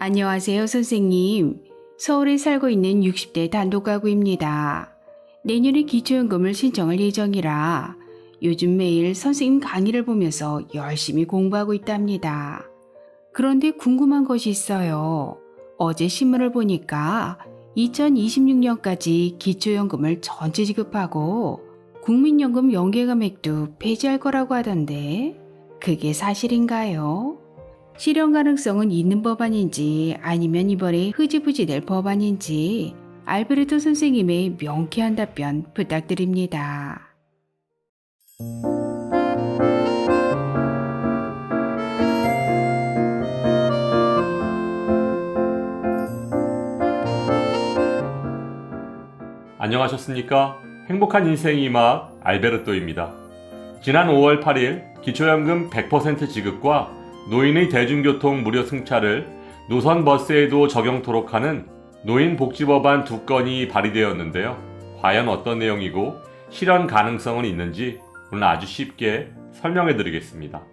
안녕하세요, 선생님. 서울에 살고 있는 60대 단독가구입니다. 내년에 기초연금을 신청할 예정이라 요즘 매일 선생님 강의를 보면서 열심히 공부하고 있답니다. 그런데 궁금한 것이 있어요. 어제 신문을 보니까 2026년까지 기초연금을 전체 지급하고 국민연금 연계금액도 폐지할 거라고 하던데 그게 사실인가요? 실현 가능성은 있는 법안인지 아니면 이번에 흐지부지 될 법안인지 알베르토 선생님의 명쾌한 답변 부탁드립니다. 안녕하셨습니까? 행복한 인생의 막 알베르토입니다. 지난 5월 8일 기초연금 100% 지급과 노인의 대중교통 무료 승차를 노선버스에도 적용토록 하는 노인복지법안 2건이 발의되었는데요. 과연 어떤 내용이고 실현 가능성은 있는지 오늘 아주 쉽게 설명해 드리겠습니다.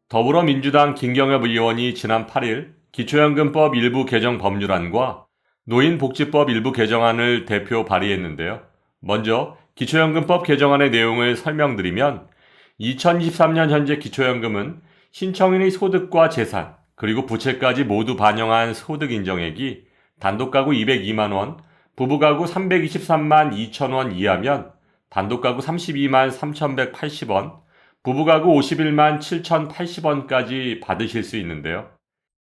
더불어민주당 김경엽 의원이 지난 8일 기초연금법 일부 개정 법률안과 노인복지법 일부 개정안을 대표 발의했는데요. 먼저 기초연금법 개정안의 내용을 설명드리면 2023년 현재 기초연금은 신청인의 소득과 재산, 그리고 부채까지 모두 반영한 소득 인정액이 단독가구 202만원, 부부가구 323만 2천원 이하면 단독가구 32만 3,180원, 부부가구 51만 7,080원까지 받으실 수 있는데요.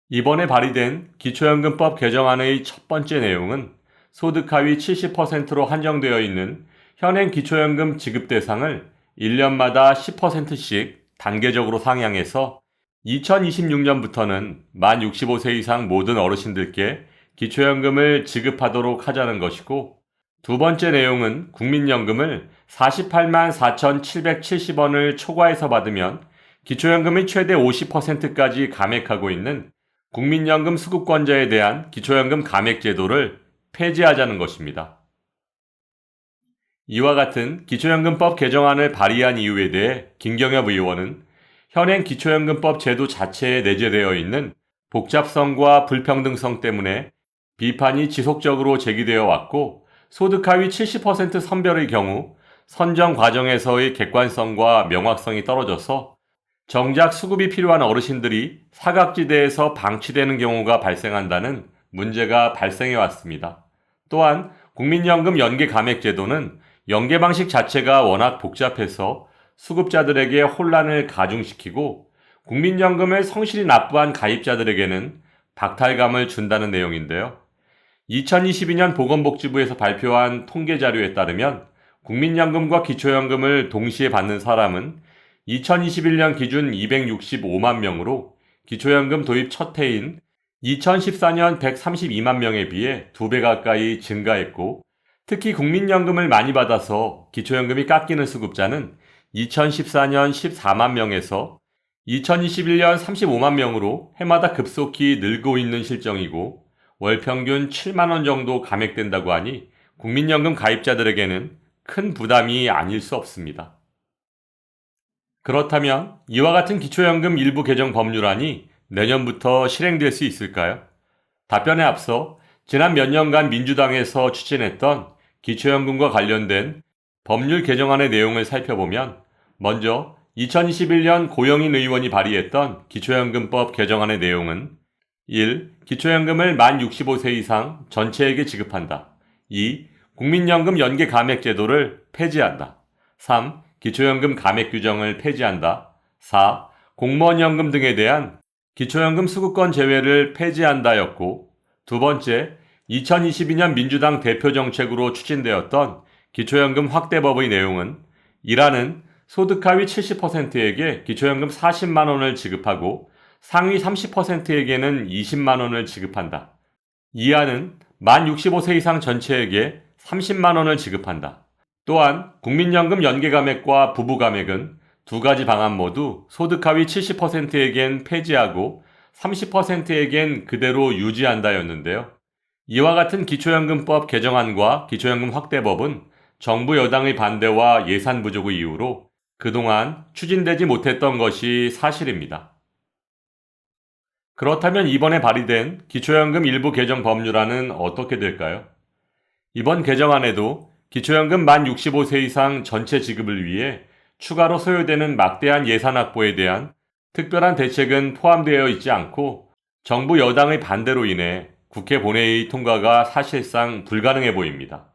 이번에 발의된 기초연금법 개정안의 첫 번째 내용은 소득 하위 70%로 한정되어 있는 현행 기초연금 지급 대상을 1년마다 10%씩 단계적으로 상향해서 2026년부터는 만 65세 이상 모든 어르신들께 기초연금을 지급하도록 하자는 것이고, 두 번째 내용은 국민연금을 48만 4,770원을 초과해서 받으면 기초연금의 최대 50%까지 감액하고 있는 국민연금 수급권자에 대한 기초연금 감액제도를 폐지하자는 것입니다. 이와 같은 기초연금법 개정안을 발의한 이유에 대해 김경엽 의원은 현행 기초연금법 제도 자체에 내재되어 있는 복잡성과 불평등성 때문에 비판이 지속적으로 제기되어 왔고, 소득 하위 70% 선별의 경우 선정 과정에서의 객관성과 명확성이 떨어져서 정작 수급이 필요한 어르신들이 사각지대에서 방치되는 경우가 발생한다는 문제가 발생해 왔습니다. 또한 국민연금 연계 감액 제도는 연계 방식 자체가 워낙 복잡해서 수급자들에게 혼란을 가중시키고 국민연금을 성실히 납부한 가입자들에게는 박탈감을 준다는 내용인데요. 2022년 보건복지부에서 발표한 통계 자료에 따르면 국민연금과 기초연금을 동시에 받는 사람은 2021년 기준 265만 명으로 기초연금 도입 첫 해인 2014년 132만 명에 비해 2배 가까이 증가했고, 특히 국민연금을 많이 받아서 기초연금이 깎이는 수급자는 2014년 14만 명에서 2021년 35만 명으로 해마다 급속히 늘고 있는 실정이고, 월 평균 7만 원 정도 감액된다고 하니 국민연금 가입자들에게는 큰 부담이 아닐 수 없습니다. 그렇다면 이와 같은 기초연금 일부 개정 법률안이 내년부터 실행될 수 있을까요? 답변에 앞서 지난 몇 년간 민주당에서 추진했던 기초연금과 관련된 법률 개정안의 내용을 살펴보면, 먼저 2021년 고영인 의원이 발의했던 기초연금법 개정안의 내용은 1. 기초연금을 만 65세 이상 전체에게 지급한다. 2. 국민연금 연계 감액 제도를 폐지한다. 3. 기초연금 감액 규정을 폐지한다. 4. 공무원연금 등에 대한 기초연금 수급권 제외를 폐지한다였고, 두 번째, 2022년 민주당 대표 정책으로 추진되었던 기초연금 확대법의 내용은 1하는 소득 하위 70%에게 기초연금 40만 원을 지급하고 상위 30%에게는 20만 원을 지급한다. 2하는 만 65세 이상 전체에게 30만 원을 지급한다. 또한 국민연금 연계감액과 부부감액은 두 가지 방안 모두 소득 하위 70%에겐 폐지하고 30%에겐 그대로 유지한다였는데요. 이와 같은 기초연금법 개정안과 기초연금 확대법은 정부 여당의 반대와 예산 부족의 이유로 그동안 추진되지 못했던 것이 사실입니다. 그렇다면 이번에 발의된 기초연금 일부 개정 법률안은 어떻게 될까요? 이번 개정안에도 기초연금 만 65세 이상 전체 지급을 위해 추가로 소요되는 막대한 예산 확보에 대한 특별한 대책은 포함되어 있지 않고 정부 여당의 반대로 인해 국회 본회의 통과가 사실상 불가능해 보입니다.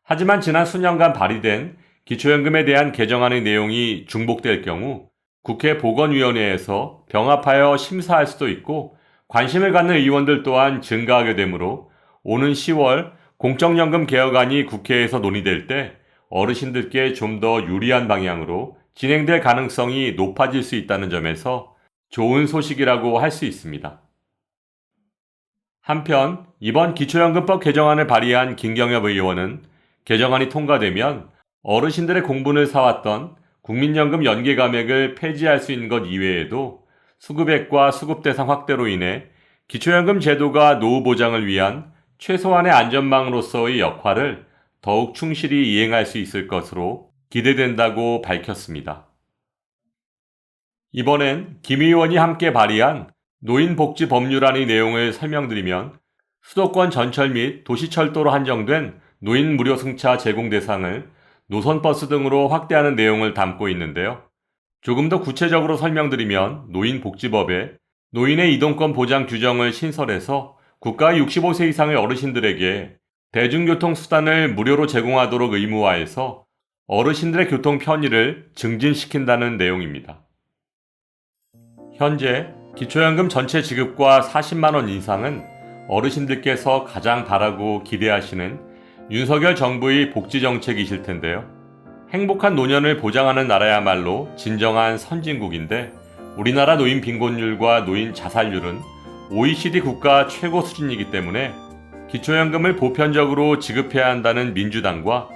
하지만 지난 수년간 발의된 기초연금에 대한 개정안의 내용이 중복될 경우 국회 보건위원회에서 병합하여 심사할 수도 있고 관심을 갖는 의원들 또한 증가하게 되므로 오는 10월 공적연금 개혁안이 국회에서 논의될 때 어르신들께 좀 더 유리한 방향으로 진행될 가능성이 높아질 수 있다는 점에서 좋은 소식이라고 할 수 있습니다. 한편 이번 기초연금법 개정안을 발의한 김경엽 의원은 개정안이 통과되면 어르신들의 공분을 사왔던 국민연금 연계 감액을 폐지할 수 있는 것 이외에도 수급액과 수급 대상 확대로 인해 기초연금 제도가 노후 보장을 위한 최소한의 안전망으로서의 역할을 더욱 충실히 이행할 수 있을 것으로 기대된다고 밝혔습니다. 이번엔 김 의원이 함께 발의한 노인복지 법률안의 내용을 설명드리면 수도권 전철 및 도시철도로 한정된 노인 무료 승차 제공 대상을 노선버스 등으로 확대하는 내용을 담고 있는데요. 조금 더 구체적으로 설명드리면 노인복지법에 노인의 이동권 보장 규정을 신설해서 국가의 65세 이상의 어르신들에게 대중교통 수단을 무료로 제공하도록 의무화해서 어르신들의 교통 편의를 증진시킨다는 내용입니다. 현재 기초연금 전체 지급과 40만원 인상은 어르신들께서 가장 바라고 기대하시는 윤석열 정부의 복지정책이실 텐데요. 행복한 노년을 보장하는 나라야말로 진정한 선진국인데 우리나라 노인 빈곤율과 노인 자살률은 OECD 국가 최고 수준이기 때문에 기초연금을 보편적으로 지급해야 한다는 민주당과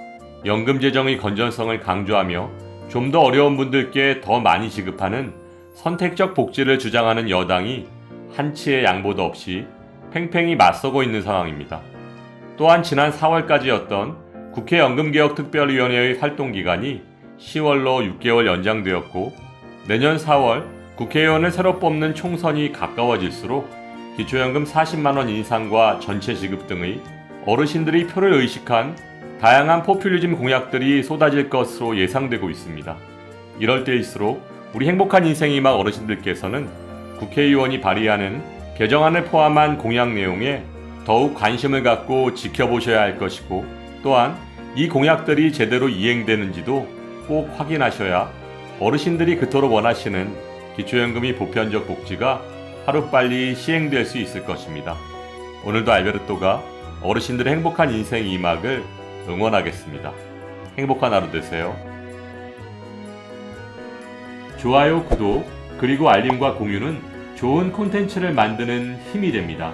연금 재정의 건전성을 강조하며 좀 더 어려운 분들께 더 많이 지급하는 선택적 복지를 주장하는 여당이 한치의 양보도 없이 팽팽히 맞서고 있는 상황입니다. 또한 지난 4월까지였던 국회 연금개혁특별위원회의 활동기간이 10월로 6개월 연장되었고 내년 4월 국회의원을 새로 뽑는 총선이 가까워질수록 기초연금 40만원 인상과 전체 지급 등의 어르신들이 표를 의식한 다양한 포퓰리즘 공약들이 쏟아질 것으로 예상되고 있습니다. 이럴 때일수록 우리 행복한 인생의 막 어르신들께서는 국회의원이 발의하는 개정안을 포함한 공약 내용에 더욱 관심을 갖고 지켜보셔야 할 것이고 또한 이 공약들이 제대로 이행되는지도 꼭 확인하셔야 어르신들이 그토록 원하시는 기초연금이 보편적 복지가 하루빨리 시행될 수 있을 것입니다. 오늘도 알베르토가 어르신들의 행복한 인생 2막을 응원하겠습니다. 행복한 하루 되세요. 좋아요, 구독, 그리고 알림과 공유는 좋은 콘텐츠를 만드는 힘이 됩니다.